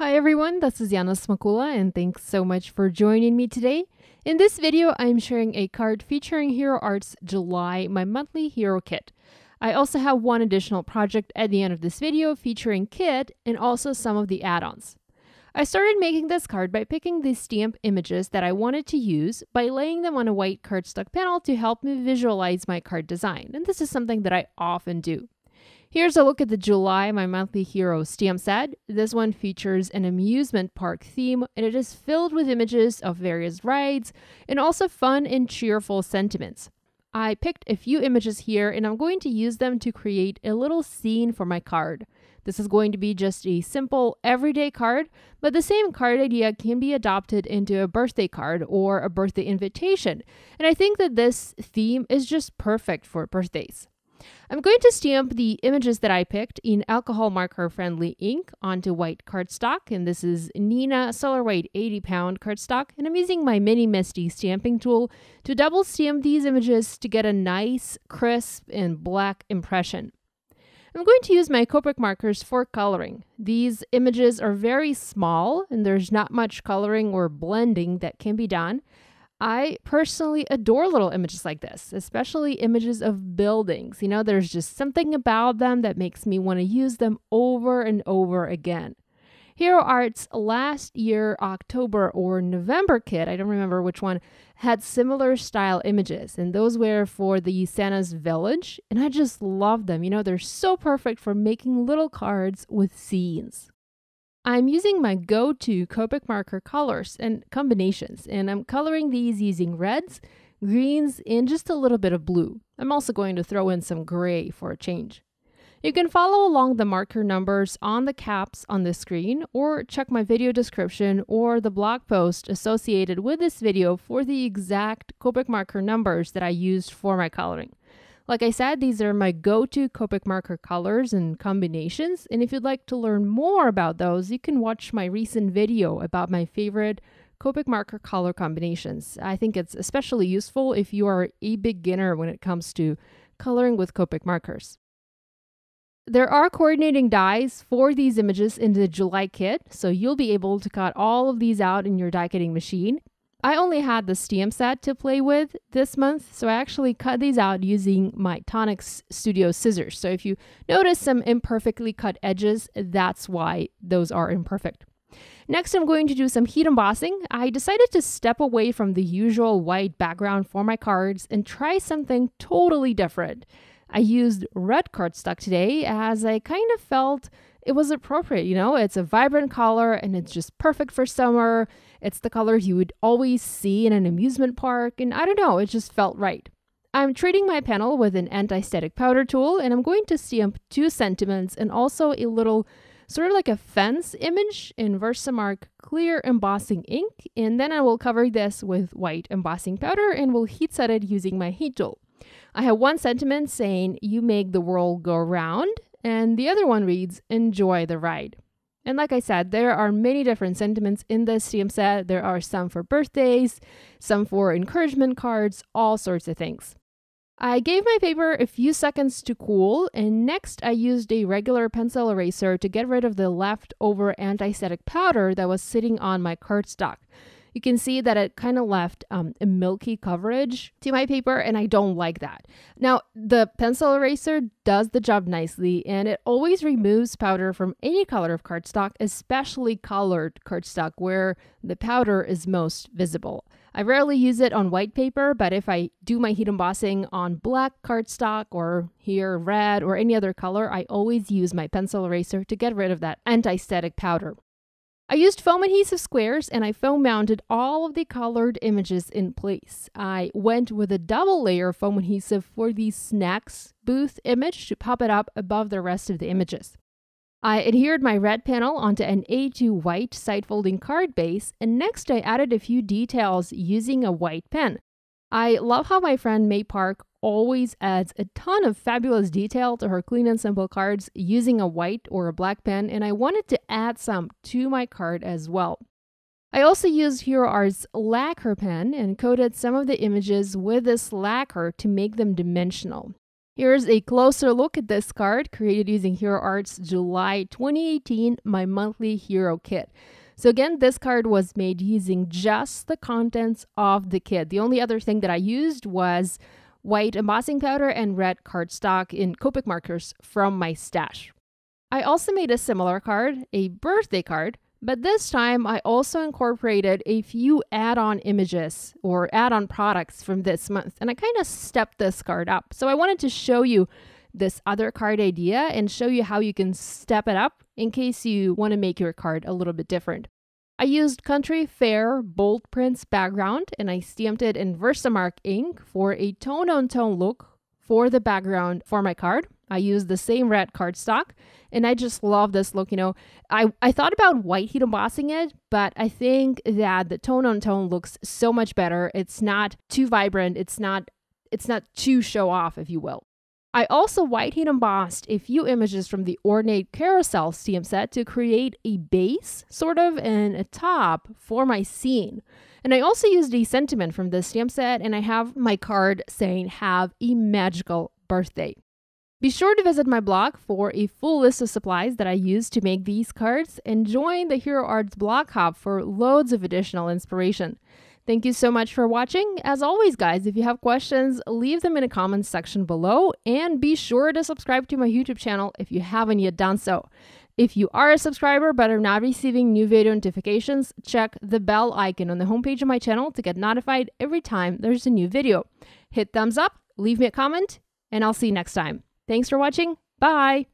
Hi everyone, this is Yana Smakula and thanks so much for joining me today. In this video, I'm sharing a card featuring Hero Art's July, my monthly hero kit. I also have one additional project at the end of this video featuring kit and also some of the add-ons. I started making this card by picking the stamp images that I wanted to use by laying them on a white cardstock panel to help me visualize my card design, and this is something that I often do. Here's a look at the July, my monthly hero stamp set. This one features an amusement park theme, and it is filled with images of various rides and also fun and cheerful sentiments. I picked a few images here, and I'm going to use them to create a little scene for my card. This is going to be just a simple everyday card, but the same card idea can be adopted into a birthday card or a birthday invitation, and I think that this theme is just perfect for birthdays. I'm going to stamp the images that I picked in alcohol marker friendly ink onto white cardstock, and this is Nina Solar White 80-pound cardstock, and I'm using my mini Misty stamping tool to double stamp these images to get a nice, crisp, and black impression. I'm going to use my Copic markers for coloring. These images are very small, and there's not much coloring or blending that can be done. I personally adore little images like this, especially images of buildings. You know, there's just something about them that makes me want to use them over and over again. Hero Art's last year October or November kit, I don't remember which one, had similar style images, and those were for the Santa's Village, and I just love them. You know, they're so perfect for making little cards with scenes. I'm using my go-to Copic marker colors and combinations, and I'm coloring these using reds, greens, and just a little bit of blue. I'm also going to throw in some gray for a change. You can follow along the marker numbers on the caps on the screen, or check my video description or the blog post associated with this video for the exact Copic marker numbers that I used for my coloring. Like I said, these are my go-to Copic marker colors and combinations, and if you'd like to learn more about those, you can watch my recent video about my favorite Copic marker color combinations. I think it's especially useful if you are a beginner when it comes to coloring with Copic markers. There are coordinating dies for these images in the July kit, so you'll be able to cut all of these out in your die cutting machine. I only had the stamp set to play with this month, so I actually cut these out using my Tonix Studio scissors. So if you notice some imperfectly cut edges, that's why those are imperfect. Next, I'm going to do some heat embossing. I decided to step away from the usual white background for my cards and try something totally different. I used red cardstock today as I kind of felt it was appropriate. You know, it's a vibrant color and it's just perfect for summer. It's the color you would always see in an amusement park, and I don't know, it just felt right. I'm treating my panel with an anti-static powder tool, and I'm going to stamp two sentiments and also a little sort of like a fence image in Versamark clear embossing ink, and then I will cover this with white embossing powder and will heat set it using my heat tool. I have one sentiment saying, "You make the world go round," and the other one reads, "Enjoy the ride." And like I said, there are many different sentiments in this stamp set. There are some for birthdays, some for encouragement cards, all sorts of things. I gave my paper a few seconds to cool, and next I used a regular pencil eraser to get rid of the leftover anti-static powder that was sitting on my cardstock. You can see that it kind of left a milky coverage to my paper, and I don't like that. Now, the pencil eraser does the job nicely, and it always removes powder from any color of cardstock, especially colored cardstock where the powder is most visible. I rarely use it on white paper, but if I do my heat embossing on black cardstock or here red or any other color, I always use my pencil eraser to get rid of that anti-static powder. I used foam adhesive squares and I foam mounted all of the colored images in place. I went with a double layer foam adhesive for the snacks booth image to pop it up above the rest of the images. I adhered my red panel onto an A2 white side folding card base, and next I added a few details using a white pen. I love how my friend May Park always adds a ton of fabulous detail to her clean and simple cards using a white or a black pen, and I wanted to add some to my card as well. I also used Hero Art's lacquer pen and coated some of the images with this lacquer to make them dimensional. Here's a closer look at this card created using Hero Art's July 2018 My Monthly Hero Kit. So again, this card was made using just the contents of the kit. The only other thing that I used was white embossing powder and red cardstock in Copic markers from my stash. I also made a similar card, a birthday card, but this time I also incorporated a few add-on images or add-on products from this month, and I kind of stepped this card up. So I wanted to show you this other card idea and show you how you can step it up in case you want to make your card a little bit different. I used Country Fair bold prints background, and I stamped it in Versamark ink for a tone-on-tone look for the background for my card. I used the same red cardstock, and I just love this look. You know, I thought about white heat embossing it, but I think that the tone-on-tone looks so much better. It's not too vibrant. It's not too show off, if you will. I also white heat embossed a few images from the Ornate Carousel stamp set to create a base, sort of, and a top for my scene. And I also used a sentiment from this stamp set, and I have my card saying, "Have a magical birthday." Be sure to visit my blog for a full list of supplies that I used to make these cards, and join the Hero Arts blog hub for loads of additional inspiration. Thank you so much for watching. As always, guys, if you have questions, leave them in the comments section below, and be sure to subscribe to my YouTube channel if you haven't yet done so. If you are a subscriber but are not receiving new video notifications, check the bell icon on the homepage of my channel to get notified every time there's a new video. Hit thumbs up, leave me a comment, and I'll see you next time. Thanks for watching. Bye!